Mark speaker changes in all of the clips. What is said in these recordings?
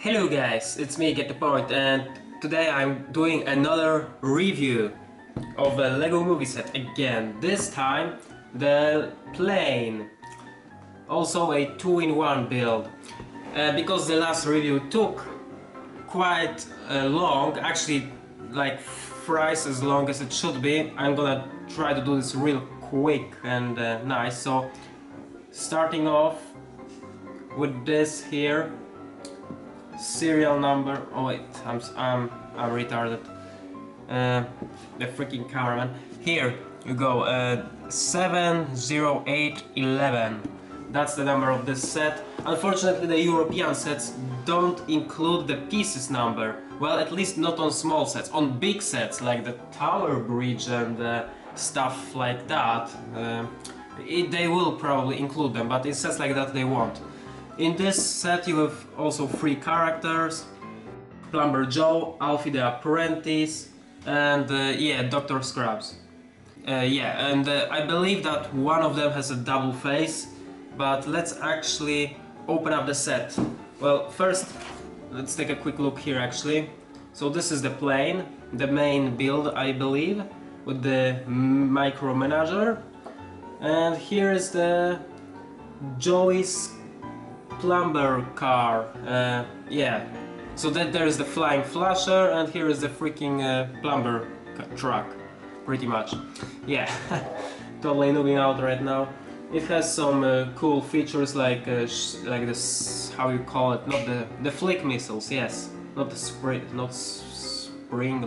Speaker 1: Hello guys, it's me, Get the Point, and today I'm doing another review of a LEGO movie set again. This time the plane, also a 2-in-1 build. Because the last review took quite long, actually like thrice as long as it should be, I'm gonna try to do this real quick and nice. So starting off with this here. Serial number. Oh wait, I'm retarded. The freaking cameraman. Here you go. 70811. That's the number of this set. Unfortunately, the European sets don't include the pieces number. Well, at least not on small sets. On big sets like the Tower Bridge and stuff like that, they will probably include them. But in sets like that, they won't. In this set you have also 3 characters: Plumber Joe, Alfie the Apprentice, and yeah, Dr. Scrubs. Yeah, and I believe that one of them has a double face, but let's actually open up the set. Well, first let's take a quick look here actually. So this is the plane, the main build I believe, with the micromanager, and here is the Joey's plumber car. Yeah, so that there is the flying flasher, and here is the freaking plumber truck, pretty much. Yeah, totally noobing out right now. It has some cool features like this, how you call it, not the flick missiles, yes, not the spring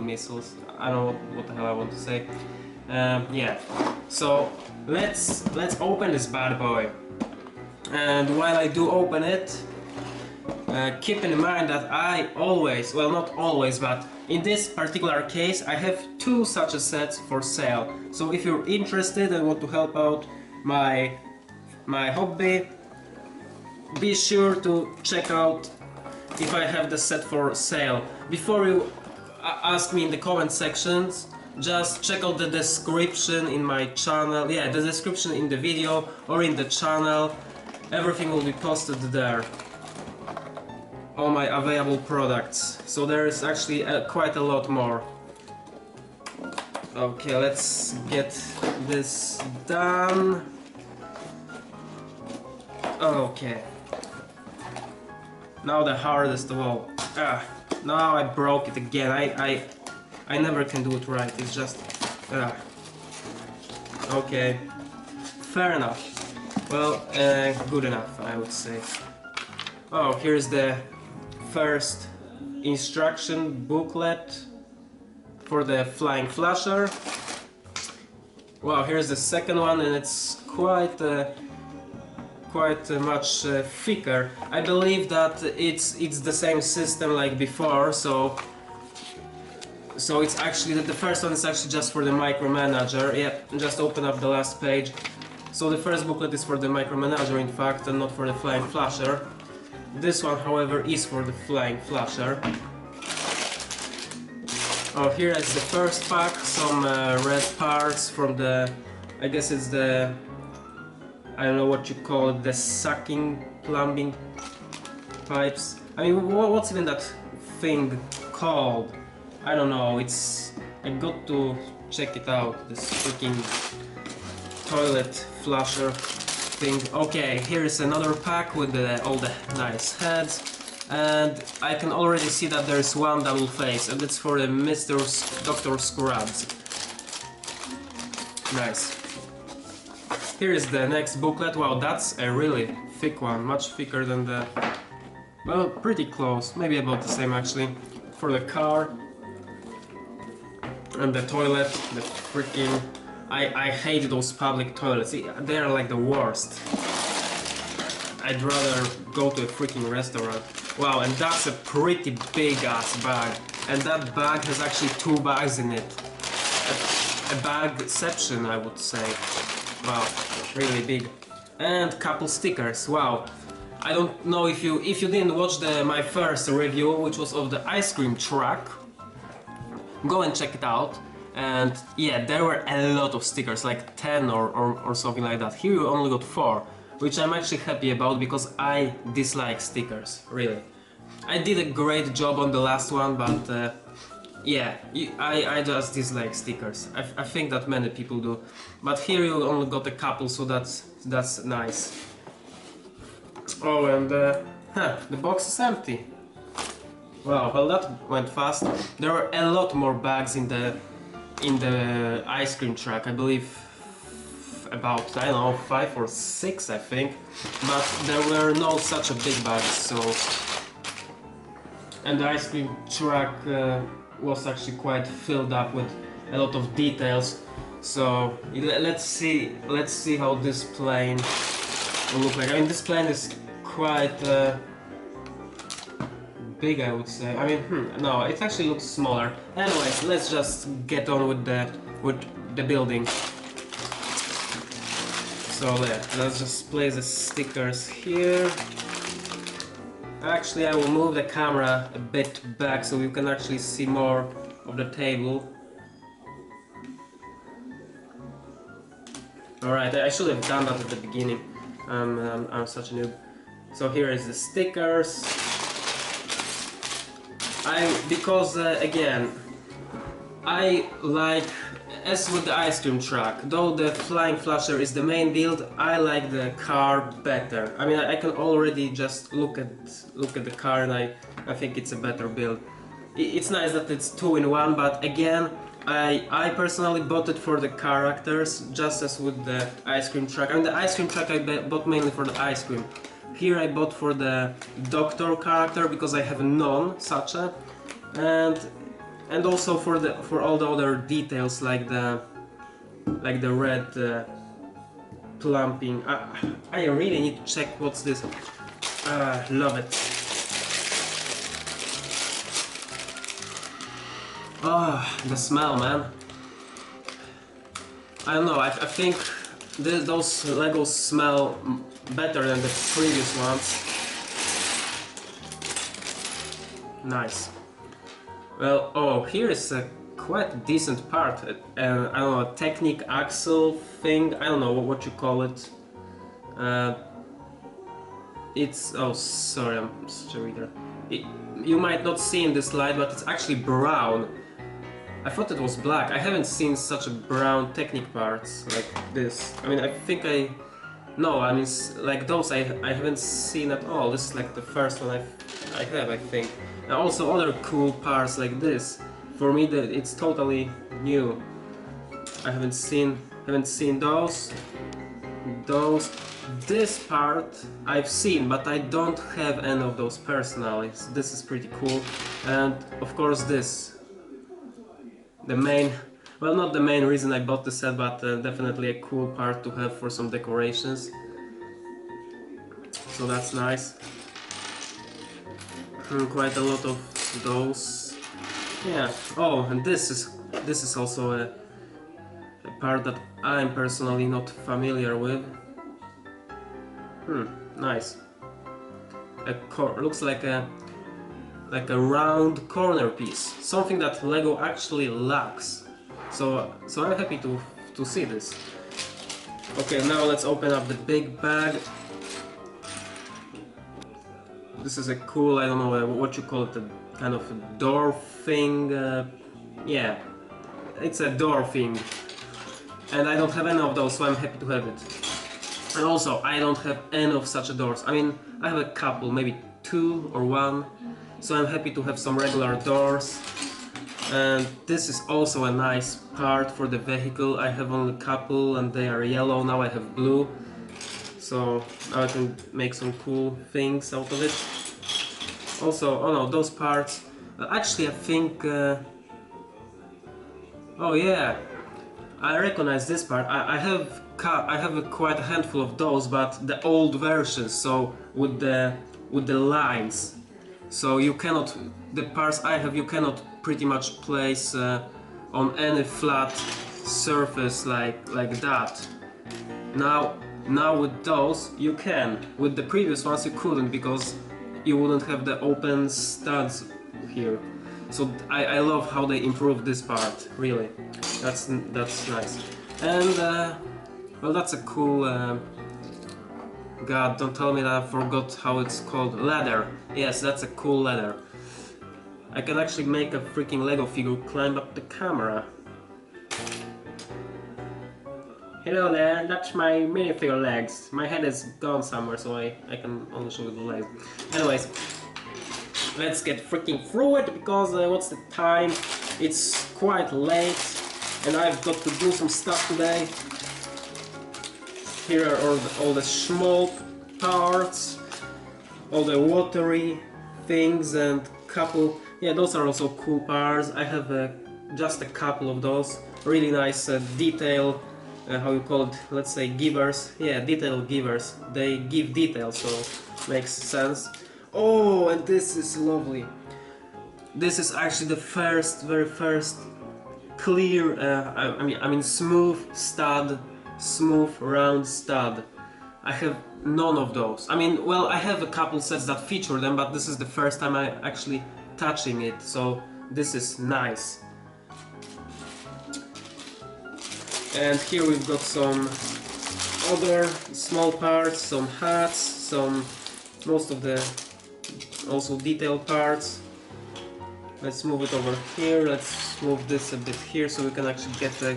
Speaker 1: missiles. I don't know what the hell I want to say. Yeah, so let's open this bad boy. And while I do open it, keep in mind that I always, well not always, but in this particular case I have 2 such a sets for sale. So if you're interested and want to help out my hobby, be sure to check out if I have the set for sale. Before you ask me in the comment sections, just check out the description in my channel, yeah, the description in the video or in the channel. Everything will be posted there, all my available products, so there is actually quite a lot more. Okay, let's get this done. Okay, now the hardest of all. Now I broke it again. I never can do it right, it's just okay, fair enough. Well, good enough, I would say. Oh, here's the first instruction booklet for the flying flasher. Wow, here's the second one, and it's quite much thicker. I believe that it's the same system like before, so it's actually the first one is actually just for the micromanager. Yep, just open up the last page. So the first booklet is for the micromanager in fact, and not for the flying flasher. This one however is for the flying flasher. Oh, here is the first pack, some red parts from the, I guess it's the, I don't know what you call it, the sucking plumbing pipes. I mean, what's even that thing called? I don't know, it's, I got to check it out, this freaking toilet flusher thing. Okay, here is another pack with all the nice heads, and I can already see that there is one double face, and it's for the Dr. Scrubs. Nice. Here is the next booklet. Wow, that's a really thick one, much thicker than the, well, pretty close, maybe about the same actually, for the car and the toilet, the freaking, I hate those public toilets, they're like the worst. I'd rather go to a freaking restaurant. Wow, and that's a pretty big ass bag. And that bag has actually 2 bags in it. A bagception, I would say. Wow, really big. And couple stickers, wow. I don't know if you didn't watch my first review, which was of the ice cream truck. Go and check it out. And yeah, there were a lot of stickers, like 10 or something like that. Here you only got 4, which I'm actually happy about because I dislike stickers, really. I did a great job on the last one, but yeah, I just dislike stickers. I think that many people do, but here you only got a couple, so that's nice. Oh, and the box is empty. Wow, well that went fast. There are a lot more bags in the ice cream truck. I believe about, I don't know, 5 or 6, I think, but there were no such a big bags. So, and the ice cream truck was actually quite filled up with a lot of details. So let's see how this plane will look like. I mean, this plane is quite big, I would say. I mean, no, it actually looks smaller. Anyways, let's just get on with the building. So yeah, let's just place the stickers here. Actually, I will move the camera a bit back so you can actually see more of the table. Alright, I should have done that at the beginning. I'm such a noob. So here is the stickers. Because again, I like, as with the ice cream truck, though the flying flasher is the main build, I like the car better. I mean, I can already just look at the car, and I think it's a better build. It's nice that it's 2 in 1, but again, I personally bought it for the characters, just as with the ice cream truck. I mean, the ice cream truck I bought mainly for the ice cream. Here I bought for the doctor character because I have none such a, and also for all the other details like the red plumping. I really need to check what's this. Love it. The smell, man. I don't know, I think those Legos smell better than the previous ones. Nice. Well, oh, here is a quite decent part. I don't know, a Technic axle thing. I don't know what you call it. It's, oh, sorry, I'm such a reader. You might not see in this slide, but it's actually brown. I thought it was black. I haven't seen such a brown Technic parts like this. I mean, I think no, I mean, like those I haven't seen at all. This is like the first one I have, I think. And also other cool parts like this. For me, it's totally new. I haven't seen those. This part I've seen, but I don't have any of those personally. So this is pretty cool. And of course this. The main, well, not the main reason I bought the set, but definitely a cool part to have for some decorations. So that's nice. Quite a lot of those. Yeah. Oh, and this is also a part that I'm personally not familiar with. Nice. Looks like a round corner piece, something that Lego actually lacks. So I'm happy to see this. Okay, now let's open up the big bag. This is a cool, I don't know what you call it, a kind of a door thing. Yeah, it's a door thing. And I don't have any of those, so I'm happy to have it. And also, I don't have any of such doors. I mean, I have a couple, maybe 2 or 1. So I'm happy to have some regular doors. And this is also a nice part for the vehicle. I have only a couple and they are yellow, now I have blue. So now I can make some cool things out of it. Also, oh no, those parts. Actually, I think. Oh yeah, I recognize this part. I have quite a handful of those, but the old versions. So with the lines. So you cannot. The parts I have, you cannot pretty much place on any flat surface like that. Now with those you can. With the previous ones you couldn't because you wouldn't have the open studs here. So I love how they improved this part. Really, that's nice. And well, that's a cool God, don't tell me that I forgot how it's called. Ladder. Yes, that's a cool ladder. I can actually make a freaking Lego figure climb up the camera. Hello there, that's my minifigure legs. My head is gone somewhere, so I can only show you the legs. Anyways, let's get freaking through it, because what's the time? It's quite late, and I've got to do some stuff today. Here are all the small parts, all the watery things, and couple. Yeah, those are also cool parts. I have just a couple of those. Really nice detail. How you call it? Let's say givers. Yeah, detail givers. They give detail, so makes sense. Oh, and this is lovely. This is actually the very first clear. I mean, smooth stud. Smooth round stud. I have none of those. I mean, well, I have a couple sets that feature them, but this is the first time I actually touching it, so this is nice. And here we've got some other small parts, some hats, most of the also detailed parts. Let's move it over here. Let's move this a bit here so we can actually get a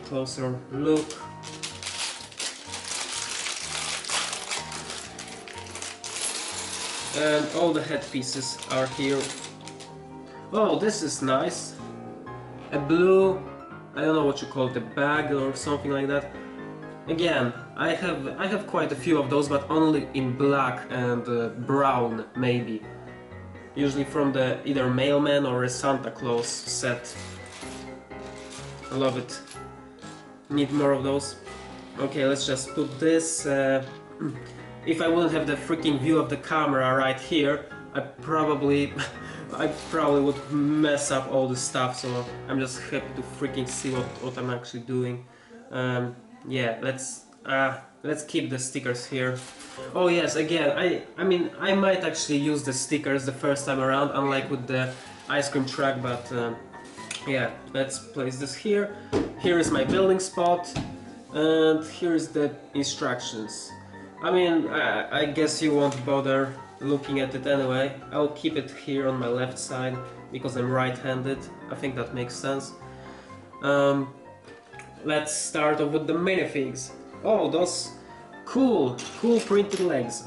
Speaker 1: closer look. And all the head pieces are here. Oh, this is nice. A blue, I don't know what you call it, a bag or something like that. Again, I have quite a few of those, but only in black and brown, maybe. Usually from the either Mailman or a Santa Claus set. I love it. Need more of those. Okay, let's just put this. If I wouldn't have the freaking view of the camera right here, I probably would mess up all the stuff, so I'm just happy to freaking see what I'm actually doing. Yeah, let's keep the stickers here. Oh yes, again, I mean, I might actually use the stickers the first time around, unlike with the ice cream truck, but yeah, let's place this here. Here is my building spot, and here is the instructions. I mean, I guess you won't bother looking at it anyway. I'll keep it here on my left side because I'm right-handed. I think that makes sense. Let's start off with the minifigs. Oh, those cool printed legs.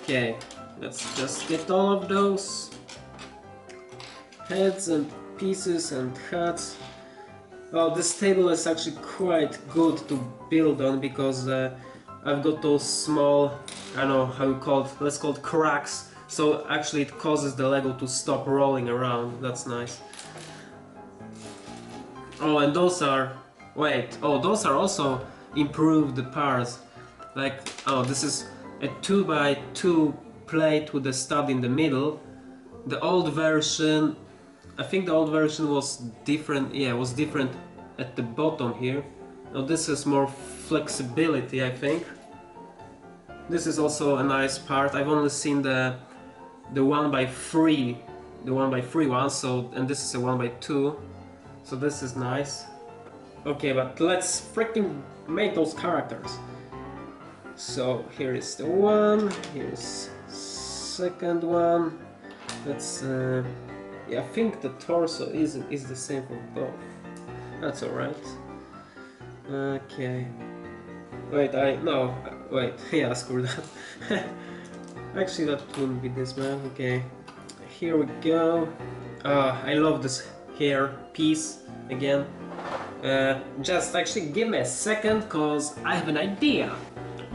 Speaker 1: Okay, let's just get all of those heads and pieces and hats. Oh, this table is actually quite good to build on because I've got those small, I don't know how you call it, let's call it cracks. So actually it causes the Lego to stop rolling around. That's nice. Oh, and those are, wait, oh, those are also improved parts. Like, oh, this is a 2x2 plate with a stud in the middle. The old version, I think the old version was different, yeah, it was different at the bottom here. Now this is more flexibility, I think. This is also a nice part. I've only seen the 1x3, the 1x3 one, so, and this is a 1x2, so this is nice. Okay, but let's freaking make those characters. So here is the one, here's second one. Let's yeah, I think the torso is the same for both. That's alright. Okay. Wait, wait, yeah, screw that. Actually, that wouldn't be this man. Okay, here we go. I love this hair piece again. Just actually give me a second, cause I have an idea.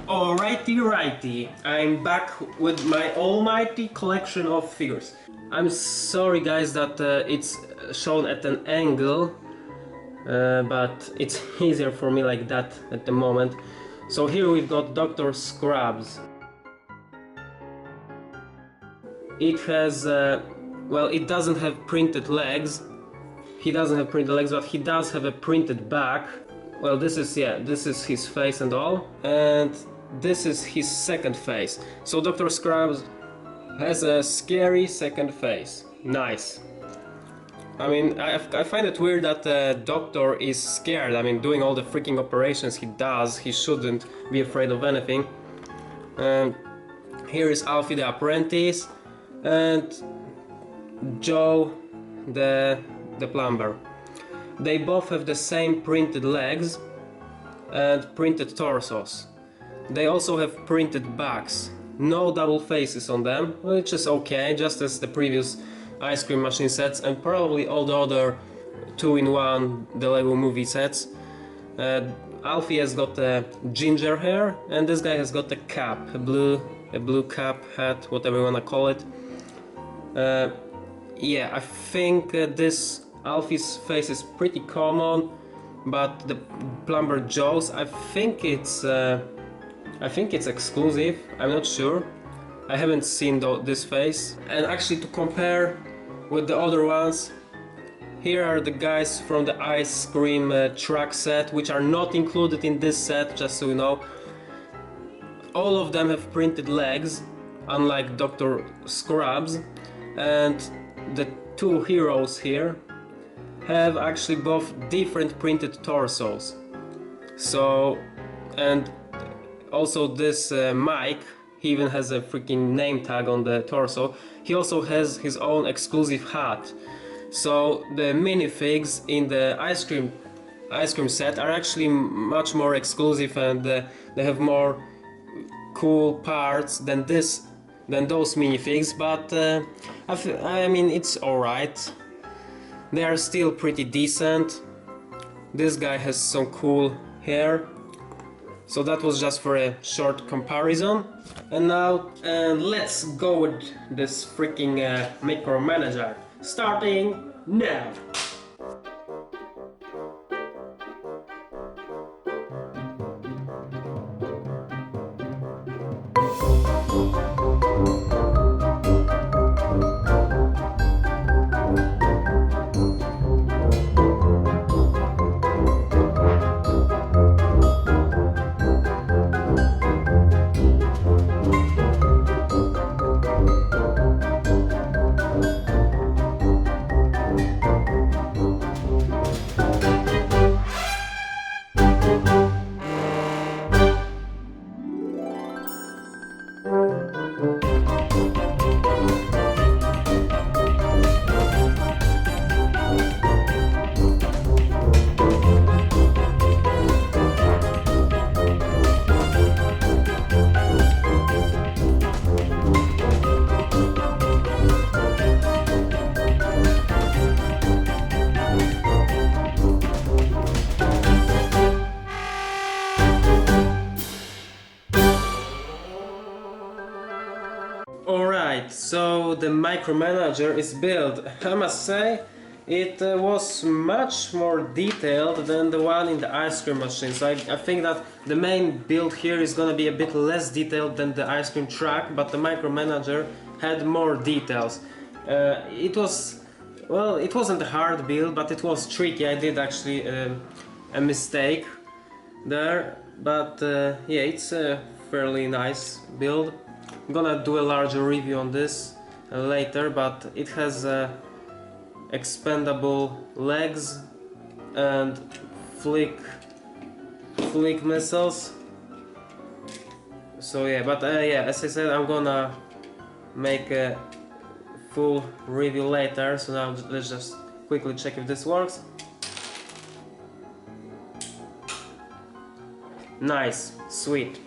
Speaker 1: Alrighty, I'm back with my almighty collection of figures. I'm sorry guys that it's shown at an angle, but it's easier for me like that at the moment. So here we've got Dr. Scrubs. It has, well, it doesn't have printed legs. He doesn't have printed legs, but he does have a printed back. Well, this is, yeah, this is his face and all. And this is his second face. So Dr. Scrubs has a scary second face. Nice. I mean, I find it weird that the doctor is scared. I mean, doing all the freaking operations he does, he shouldn't be afraid of anything. Here is Alfie the apprentice and Joe the plumber. They both have the same printed legs and printed torsos. They also have printed backs. No double faces on them, which is okay, just as the previous ice cream machine sets and probably all the other 2-in-1 the Lego movie sets. Alfie has got ginger hair and this guy has got a cap, a blue cap, hat, whatever you wanna call it. Yeah, I think this Alfie's face is pretty common, but the plumber Joe's, I think it's exclusive. I'm not sure. I haven't seen this face. And actually, to compare with the other ones, here are the guys from the ice cream truck set, which are not included in this set, just so you know. All of them have printed legs, unlike Dr. Scrubs, and the two heroes here have actually both different printed torsos. So, and also this Mike, he even has a freaking name tag on the torso. He also has his own exclusive hat. So the minifigs in the ice cream set are actually much more exclusive, and they have more cool parts than those minifigs. But I mean, it's alright. They are still pretty decent. This guy has some cool hair. So that was just for a short comparison. And now let's go with this freaking micromanager. Starting now. Alright, so the micromanager is built. I must say, it was much more detailed than the one in the ice cream machine. So I think that the main build here is gonna be a bit less detailed than the ice cream truck, but the micromanager had more details. It wasn't a hard build, but it was tricky. I did actually a mistake there, but yeah, it's a fairly nice build. I'm gonna do a larger review on this later, but it has expandable legs and flick missiles. So yeah, but yeah, as I said, I'm gonna make a full review later. So now let's just quickly check if this works. Nice, sweet.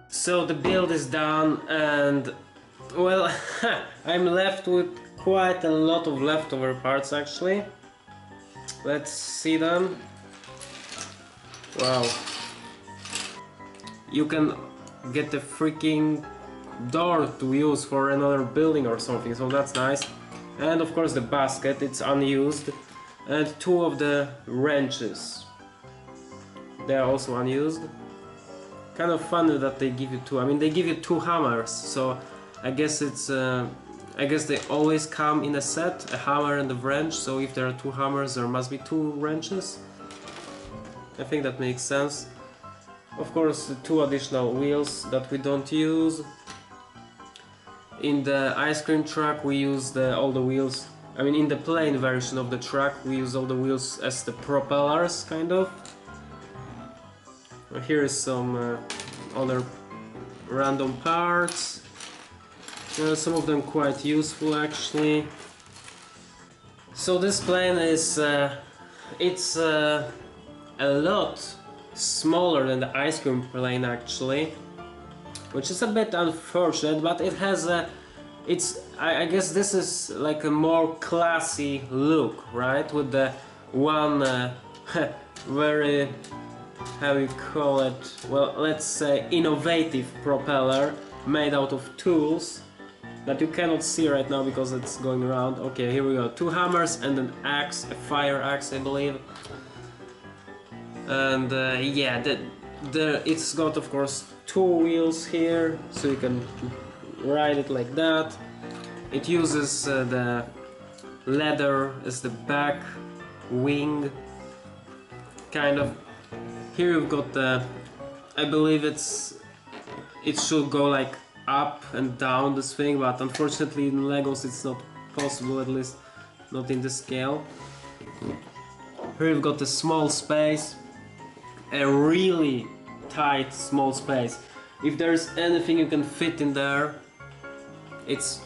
Speaker 1: So the build is done, and well, I'm left with quite a lot of leftover parts actually. Let's see them. Wow. You can get the freaking door to use for another building or something, so that's nice. And of course the basket, it's unused. And two of the wrenches. They are also unused. Kind of funny that they give you two. I mean, they give you two hammers, so I guess it's I guess they always come in a set, a hammer and a wrench. So if there are two hammers, there must be two wrenches. I think that makes sense. Of course, the two additional wheels that we don't use. In the ice cream truck, we use all the wheels. I mean, in the plain version of the truck, we use all the wheels as the propellers, kind of. Here is some other random parts. Some of them quite useful actually. So this plane is it's a lot smaller than the ice cream plane actually, which is a bit unfortunate, but it has a I guess this is like a more classy look, right? With the one very, how you call it, well, let's say innovative propeller made out of tools that you cannot see right now because it's going around. Okay, here we go. Two hammers and an axe, a fire axe, I believe. And yeah, it's got, of course, two wheels here, so you can ride it like that. It uses the leather as the back wing, kind of. Here you've got the, I believe it should go like up and down this thing, but unfortunately in Legos it's not possible, at least not in this scale. Here you've got the small space, a really tight small space. If there's anything you can fit in there, it's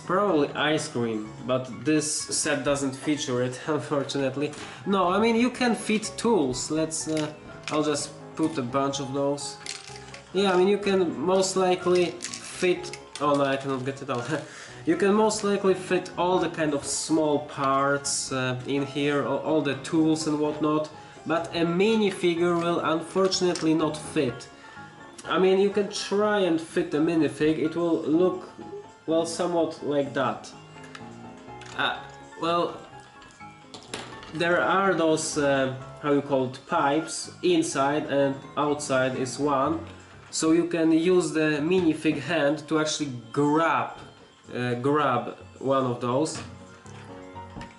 Speaker 1: probably ice cream, but this set doesn't feature it, unfortunately. No, I mean, you can fit tools. I'll just put a bunch of those. Yeah, I mean, you can most likely fit... Oh no, I cannot get it out. You can most likely fit all the kind of small parts in here, all the tools and whatnot, but a minifigure will unfortunately not fit. I mean, you can try and fit a minifig, it will look, well, somewhat like that. Well, there are those, how you call it, pipes, inside and outside is one. So you can use the minifig hand to actually grab one of those.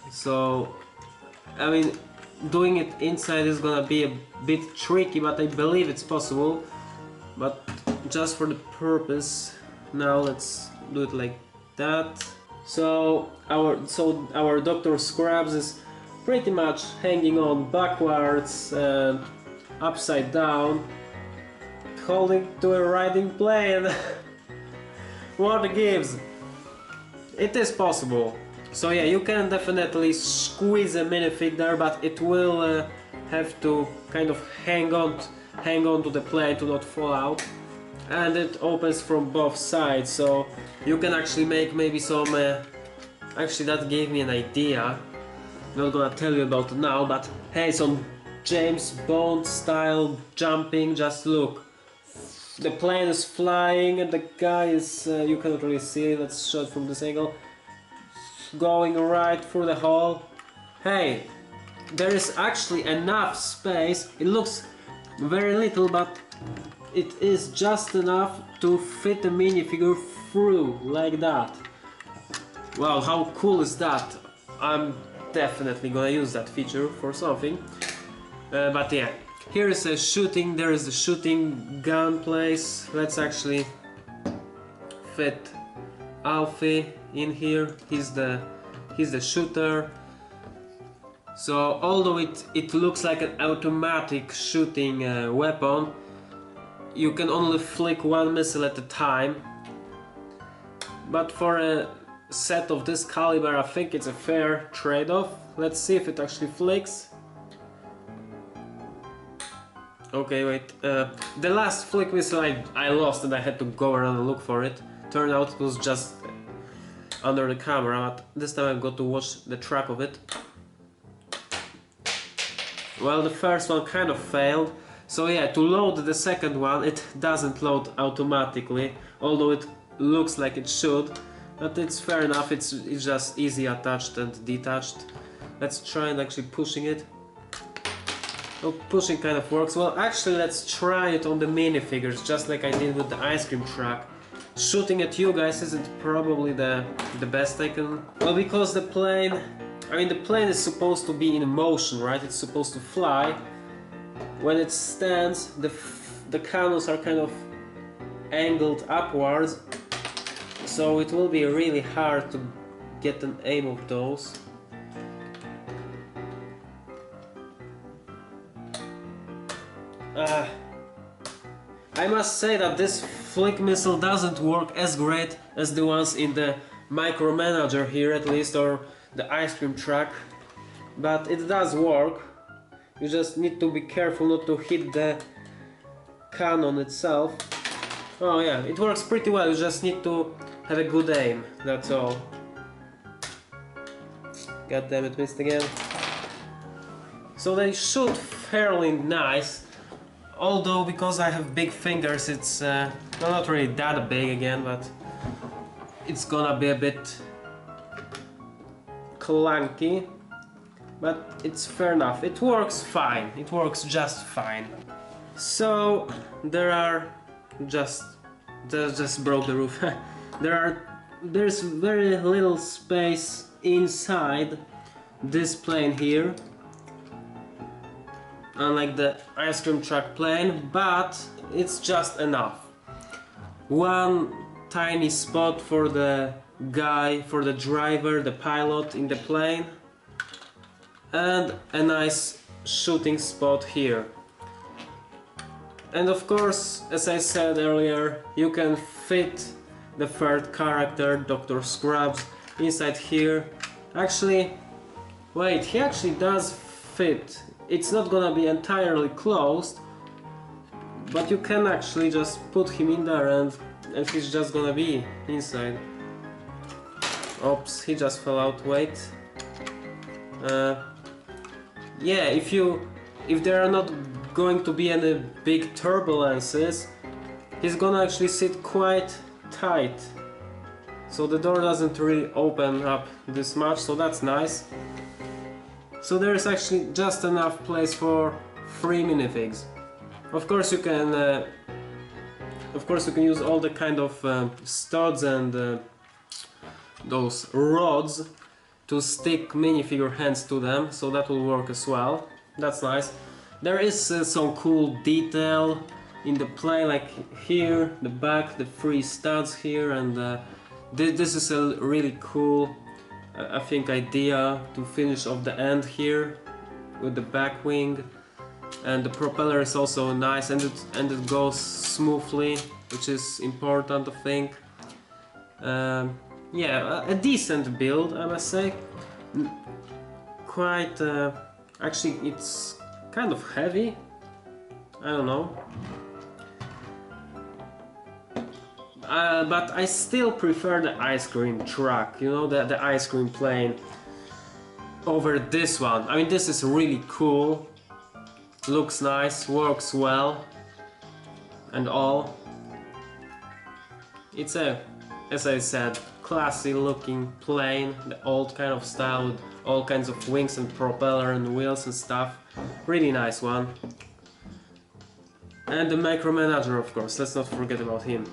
Speaker 1: So, I mean, doing it inside is gonna be a bit tricky, but I believe it's possible. But just for the purpose, now let's do it like that. So our Dr. Scrubs is pretty much hanging on backwards. upside down, holding to a riding plane. What gives? It is possible. So yeah, you can definitely squeeze a minifig there, but it will have to kind of hang on to the plane to not fall out. And it opens from both sides, so you can actually make maybe some... actually, that gave me an idea. Not gonna tell you about it now, but hey, some James Bond style jumping. Just look, the plane is flying and the guy is... you cannot really see it, let's show it from this angle. Going right through the hole. Hey, there is actually enough space. It looks very little, but it is just enough to fit a minifigure through, like that. Wow, how cool is that? I'm definitely gonna use that feature for something. But yeah, here is a shooting, there is the shooting gun place. Let's actually fit Alfie in here. He's the shooter. So although it looks like an automatic shooting weapon, you can only flick one missile at a time. But for a set of this caliber, I think it's a fair trade-off. Let's see if it actually flicks. Okay, wait. The last flick missile I lost and I had to go around and look for it. Turned out it was just under the camera, but this time I've got to watch the track of it. Well, the first one kind of failed. So yeah, to load the second one, it doesn't load automatically, although it looks like it should. But it's fair enough, it's just easy attached and detached. Let's try and actually pushing it. Oh, pushing kind of works. Well, actually let's try it on the minifigures, just like I did with the ice cream truck. Shooting at you guys isn't probably the best I can... Well, because the plane... I mean, the plane is supposed to be in motion, right? It's supposed to fly. When it stands, the cannons are kind of angled upwards. So it will be really hard to get an aim of those. I must say that this flick missile doesn't work as great as the ones in the Micromanager here, at least, or the ice cream truck, but it does work. You just need to be careful not to hit the cannon itself. Oh yeah, it works pretty well, you just need to have a good aim, that's all. God damn it, missed again. So they shoot fairly nice, although because I have big fingers it's not really that big again, but it's gonna be a bit clunky, but it's fair enough. It works fine. It works just fine. So there's just broke the roof. There's very little space inside this plane here, unlike the ice cream truck plane, but it's just enough. One tiny spot for the guy, for the driver, the pilot in the plane, and a nice shooting spot here. And of course, as I said earlier, you can fit the third character, Dr. Scrubs, inside here. Actually, wait, he actually does fit. It's not gonna be entirely closed, but you can actually just put him in there and he's just gonna be inside. Oops, he just fell out, wait. Yeah, if there are not going to be any big turbulences, he's gonna actually sit quite tight. So the door doesn't really open up this much, so that's nice. So there's actually just enough place for 3 minifigs. Of course you can use all the kind of studs and those rods to stick minifigure hands to them, so that will work as well. That's nice. There is some cool detail in the plane, like here, the back, the 3 studs here, and this is a really cool, I think, idea to finish off the end here with the back wing. and the propeller is also nice, and it goes smoothly, which is important, I think. Yeah, a decent build, I must say. Quite actually, it's kind of heavy. I don't know. But I still prefer the ice cream truck, you know, the ice cream plane, over this one. I mean, this is really cool, looks nice, works well, and all. It's a, as I said, classy looking plane, the old kind of style with all kinds of wings and propeller and wheels and stuff. Really nice one. And the Micromanager, of course, let's not forget about him.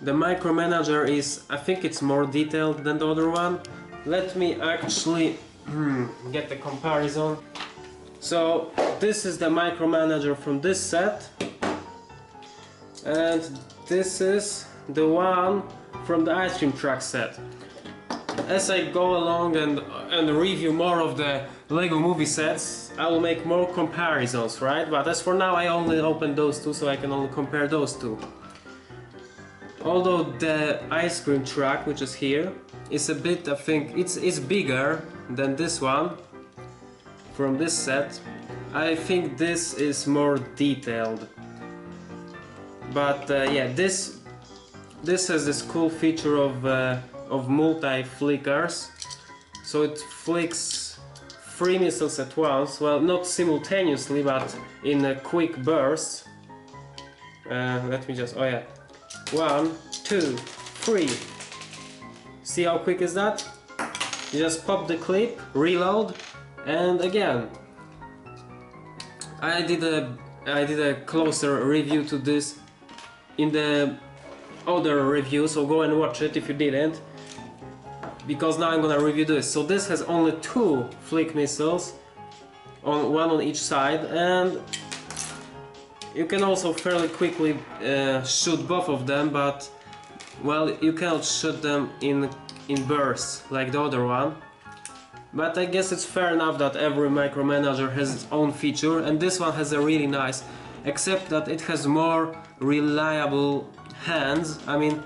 Speaker 1: The Micromanager is, I think it's more detailed than the other one. Let me actually get the comparison. So this is the Micromanager from this set, and this is the one from the Ice Cream Truck set. As I go along and review more of the Lego movie sets, I will make more comparisons, right? But as for now, I only opened those two, so I can only compare those two. Although the Ice Cream Truck, which is here, is a bit, I think, it's bigger than this one from this set. I think this is more detailed. But yeah, this has this cool feature of multi-flickers, so it flicks 3 missiles at once. Well, not simultaneously, but in a quick burst. Let me just, oh yeah, 1, 2, 3. See how quick is that? You just pop the clip, reload, and again. I did a closer review to this in the other review, so go and watch it if you didn't, because now I'm gonna review this. So this has only 2 flick missiles, one on each side, and you can also fairly quickly shoot both of them, but well, you cannot shoot them in bursts like the other one. But I guess it's fair enough that every Micromanager has its own feature, and this one has a really nice, except that it has more reliable hands. I mean,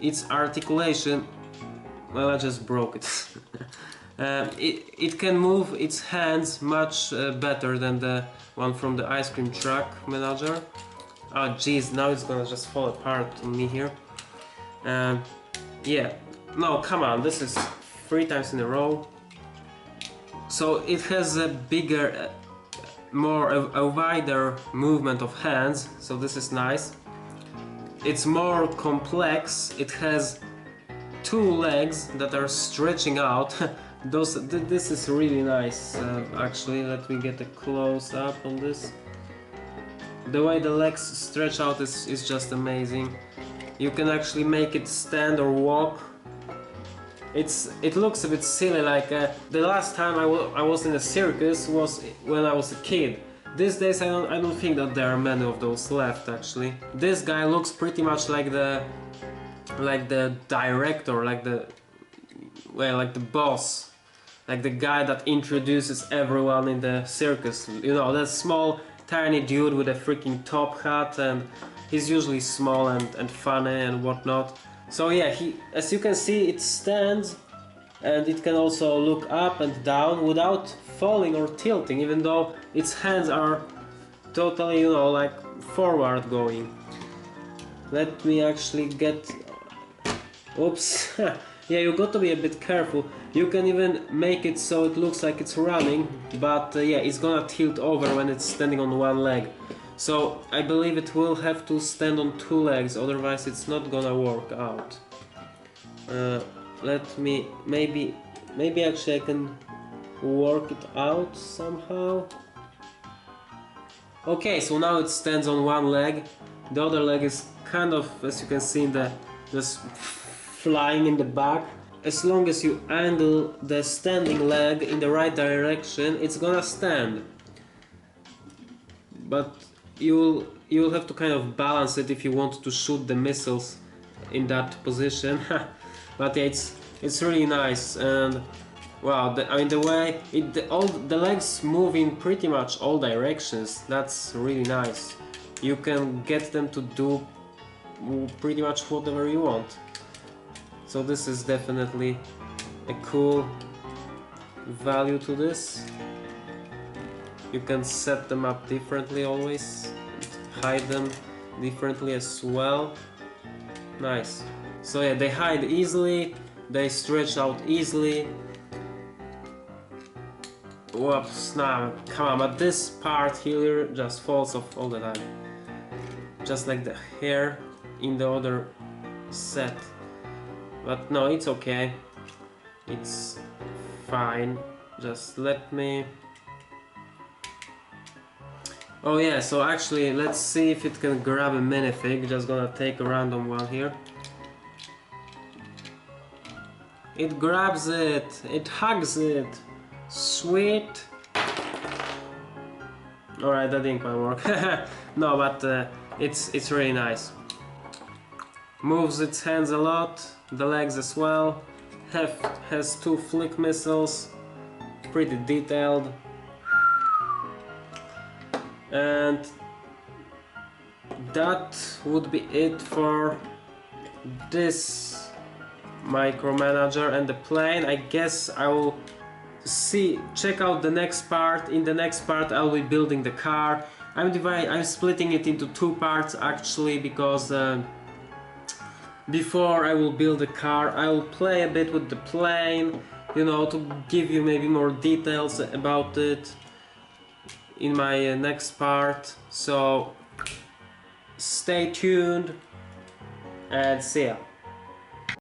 Speaker 1: its articulation, well, I just broke it. It can move its hands much better than the one from the Ice Cream Truck Manager. Oh jeez, now it's gonna just fall apart on me here. Yeah, no, come on, this is 3 times in a row. So it has a bigger, a wider movement of hands, so this is nice. It's more complex, it has 2 legs that are stretching out. This is really nice, actually. Let me get a close up on this. The way the legs stretch out is just amazing. You can actually make it stand or walk. It looks a bit silly, like the last time I was in a circus was when I was a kid. These days I don't think that there are many of those left, actually. This guy looks pretty much like the director, like the boss, like the guy that introduces everyone in the circus. You know, that small tiny dude with a freaking top hat, and he's usually small and funny and whatnot. So yeah, as you can see, it stands, and it can also look up and down without falling or tilting, even though its hands are totally, you know, like forward going. Let me actually get... Oops. Yeah, you got to be a bit careful. You can even make it so it looks like it's running, but yeah, it's gonna tilt over when it's standing on one leg. So I believe it will have to stand on 2 legs, otherwise it's not gonna work out. Let me, maybe actually I can work it out somehow. Okay, so now it stands on 1 leg. The other leg is kind of, as you can see, just flying in the back. As long as you angle the standing leg in the right direction, it's gonna stand. But you'll have to kind of balance it if you want to shoot the missiles in that position. But yeah, it's really nice, and Wow, I mean the way all the legs move in pretty much all directions. That's really nice. You can get them to do pretty much whatever you want. So this is definitely a cool value to this. You can set them up differently always, hide them differently as well. Nice. So yeah, they hide easily, they stretch out easily. Whoops, nah, come on, but this part here just falls off all the time. Just like the hair in the other set. But no, it's okay. It's fine. Just let me... Oh yeah, so actually let's see if it can grab a minifig. Just gonna take a random one here. It grabs it, it hugs it. Sweet. Alright, that didn't quite work. No, but it's really nice. Moves its hands a lot, the legs as well. Has 2 flick missiles, pretty detailed. And that would be it for this micromanager and the plane. I guess I will check out the next part. In the next part I'll be building the car. I'm splitting it into 2 parts actually, because before I will build the car I will play a bit with the plane, you know, to give you maybe more details about it in my next part. So stay tuned and see ya.